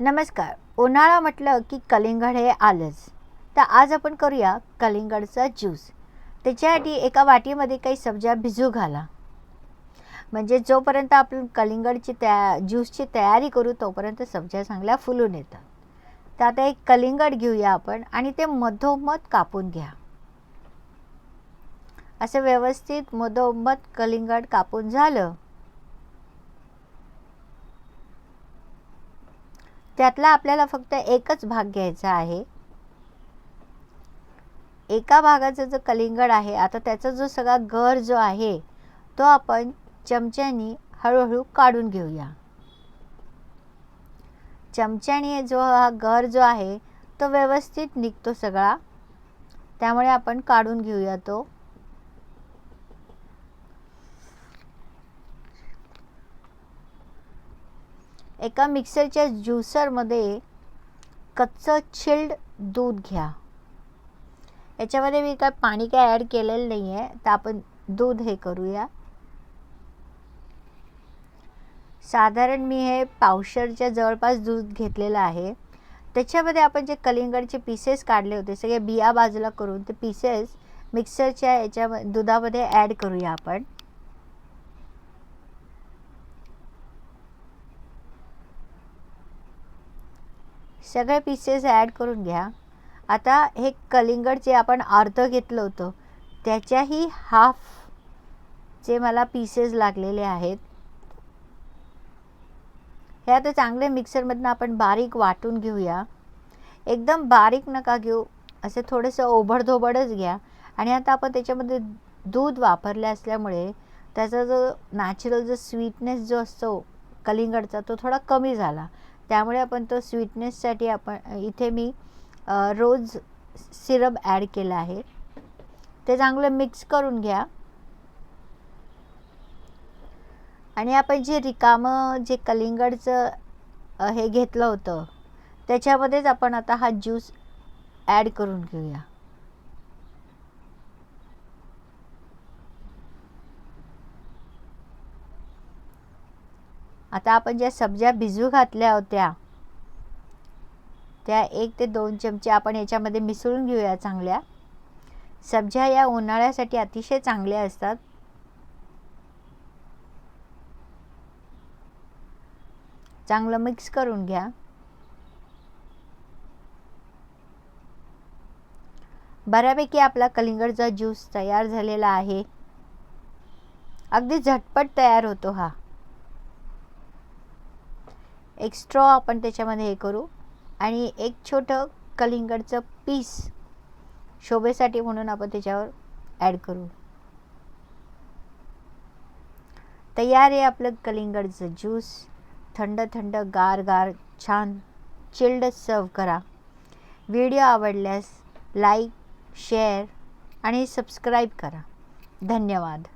नमस्कार. उन्हाळा म्हटलं की कलिंगड हे आलंच. तर आज आपण करूया कलिंगडचा ज्यूस. त्याच्यासाठी एका वाटीमध्ये काही सब्जा भिजू घाला. म्हणजे जोपर्यंत आपण कलिंगडची ज्यूसची तयारी करू तोपर्यंत सब्जा चांगल्या फुलून येतात. तर आता एक कलिंगड घेऊया आपण आणि ते मधोमध कापून घ्या. असं व्यवस्थित मधोमध कलिंगड कापून झालं त्यातला आपल्याला फक्त एकच भाग घ्यायचा आहे. एका भागाचा जो कलिंगड आहे आता त्याचा जो सगळा गर जो आहे तो आपण चमच्यानी हळूहळू काढून घेऊया. चमच्यानी जो हा गर जो आहे तो व्यवस्थित निघतो सगळा, त्यामुळे आपण काढून घेऊया तो. एका मिक्सरच्या ज्युसरमध्ये कच्चं चिल्ड दूध घ्या. याच्यामध्ये मी काय पाणी ॲड केलेलं नाही आहे, तर आपण दूध हे करूया. साधारण मी हे पावशरच्या जवळपास दूध घेतलेलं आहे. त्याच्यामध्ये आपण जे कलिंगडचे पीसेस काढले होते सगळे बिया बाजूला करून ते पीसेस मिक्सरच्या याच्या दुधामध्ये ॲड करूया आपण. सगळे पीसेस ॲड करून घ्या. आता हे कलिंगड जे आपण अर्ध घेतलं होतं त्याच्याही हाफ जे मला पीसेस लागलेले आहेत हे आता चांगले मिक्सरमधनं आपण बारीक वाटून घेऊया. एकदम बारीक नका घेऊ, असं थोडंसं ओबडधोबडच घ्या. आणि आता आपण त्याच्यामध्ये दूध वापरले असल्यामुळे त्याचा जो नॅचरल जो स्वीटनेस जो असतो कलिंगडचा तो थोडा कमी झाला. त्यामुळे आपण तो स्वीटनेससाठी आपण इथे मी रोज सिरप ॲड केला आहे. ते चांगलं मिक्स करून घ्या. आणि आपण जे रिकामं जे कलिंगडचं हे घेतलं होतं त्याच्यामध्येच आपण आता हा ज्यूस ॲड करून घेऊया. आता आपण ज्या सब्जा भिजू घातल्या होत्या त्या 1 ते 2 चमचे आपण याच्यामध्ये मिसळून घेऊया चांगल्या. सब्जा या उन्हाळ्यासाठी अतिशय चांगल्या असतात. चांगलं मिक्स करून घ्या. बऱ्यापैकी आपला कलिंगडचा ज्यूस तयार झालेला आहे. अगदी झटपट तयार होतो हा. एक स्ट्रॉ आपण त्याच्यामध्ये हे करू आणि एक छोटं कलिंगडचं पीस शोभेसाठी म्हणून आपण त्याच्यावर ॲड करू. तयार आहे आपलं कलिंगडचं ज्यूस. थंड थंड गार गार छान चिल्ड सर्व करा. व्हिडिओ आवडल्यास लाईक, शेअर आणि सबस्क्राईब करा. धन्यवाद.